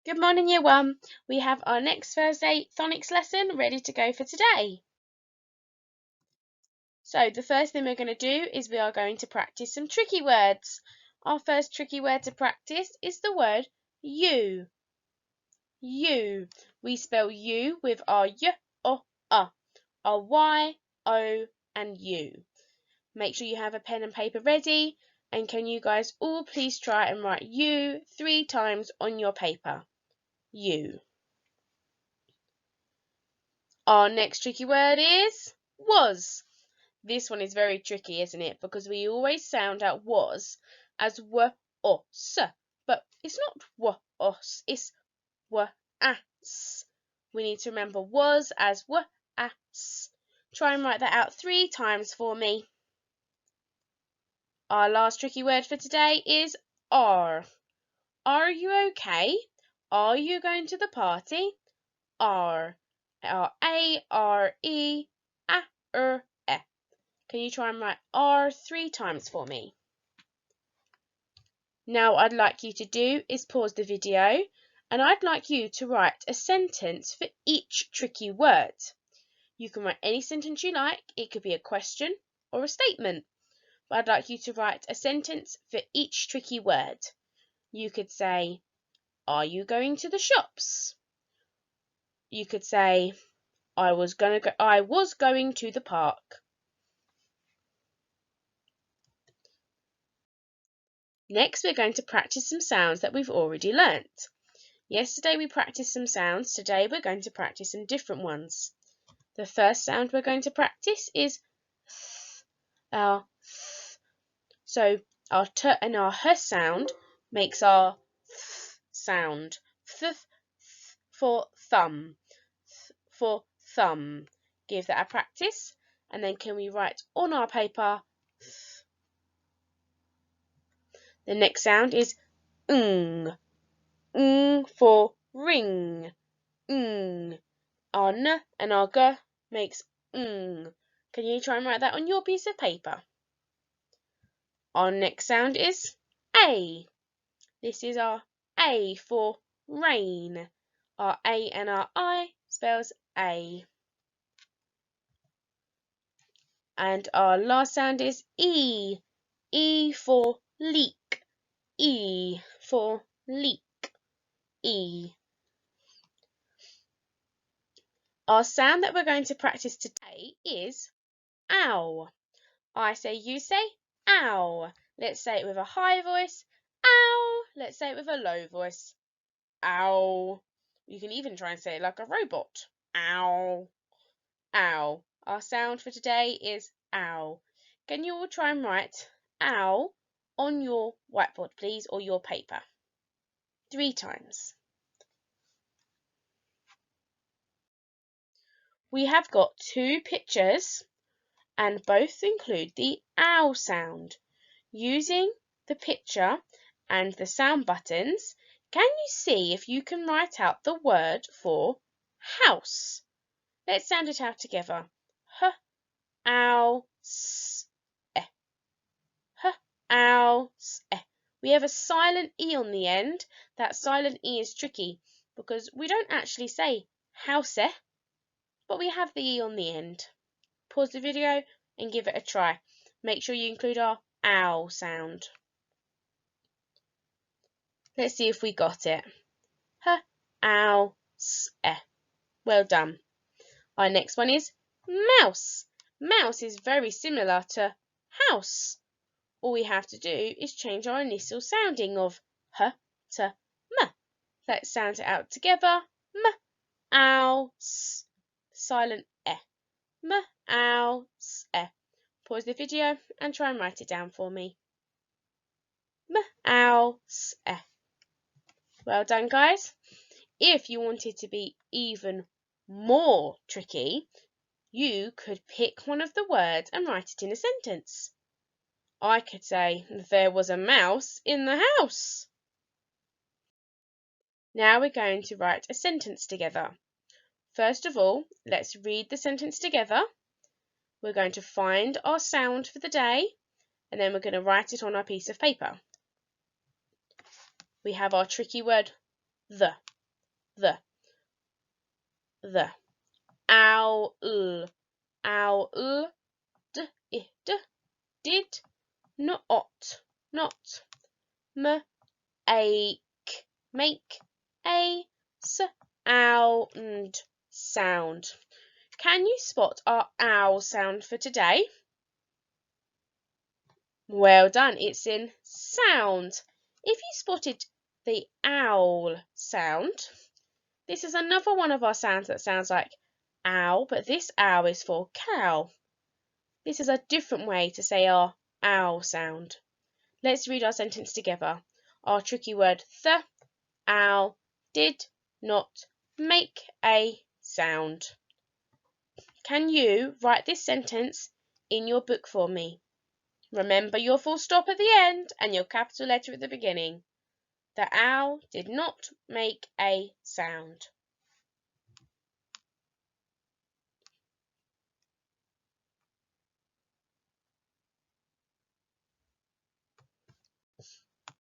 Good morning, Year 1. We have our next Thursday phonics lesson ready to go for today. So the first thing we're going to do is we are going to practice some tricky words. Our first tricky word to practice is the word you. You. We spell you with our y, o, a, our y, o, and u. Make sure you have a pen and paper ready, and can you guys all please try and write you 3 times on your paper. You. Our next tricky word is was. This one is very tricky, isn't it? Because we always sound out was as w or s, but it's not w or s, it's w as. We need to remember was as w as. Try and write that out 3 times for me. Our last tricky word for today is are. Are you okay? Are you going to the party? Are. A-R-E, A-R-E. Can you try and write R 3 times for me? Now what I'd like you to do is pause the video and I'd like you to write a sentence for each tricky word. You can write any sentence you like. It could be a question or a statement. But I'd like you to write a sentence for each tricky word. You could say, are you going to the shops? You could say, I was going to the park. Next, we're going to practice some sounds that we've already learnt. Yesterday we practiced some sounds. Today we're going to practice some different ones. The first sound we're going to practice is th. So our t and our h sound makes our th sound. Th for thumb. Th for thumb. Give that a practice. And then can we write on our paper th. The next sound is ng. Ng for ring. Ng. Our n and our g makes ng. Can you try and write that on your piece of paper? Our next sound is a. This is our a for rain. Our a and our I spells a. And our last sound is e. E for leak. E for leak. E. Our sound that we're going to practice today is ow. I say, you say, ow. Let's say it with a high voice. Ow. Let's say it with a low voice. Ow. You can even try and say it like a robot. Ow. Ow. Our sound for today is ow. Can you all try and write ow on your whiteboard, please, or your paper? 3 times. We have got 2 pictures and both include the ow sound. Using the picture and the sound buttons, can you see if you can write out the word for house? Let's sound it out together. H, ow, s, e. H, ow, s, e. We have a silent E on the end. That silent E is tricky because we don't actually say house, but we have the E on the end. Pause the video and give it a try. Make sure you include our ow sound. Let's see if we got it. H, ow, s, e. Well done. Our next one is mouse. Mouse is very similar to house. All we have to do is change our initial sounding of h to m. Let's sound it out together. M, ow, s, silent e. M, ow, s, e. Pause the video and try and write it down for me. M, ow, s, e. Well done, guys. If you wanted to be even more tricky, you could pick one of the words and write it in a sentence. I could say, there was a mouse in the house. Now we're going to write a sentence together. First of all, let's read the sentence together. We're going to find our sound for the day, and then we're going to write it on our piece of paper. We have our tricky word, the. The owl, owl, did not make a sound. Can you spot our owl sound for today? Well done, it's in sound. If you spotted the owl sound, this is another one of our sounds that sounds like owl, but this owl is for cow. This is a different way to say our owl sound. Let's read our sentence together. Our tricky word, the owl did not make a sound. Can you write this sentence in your book for me? Remember your full stop at the end and your capital letter at the beginning. The owl did not make a sound.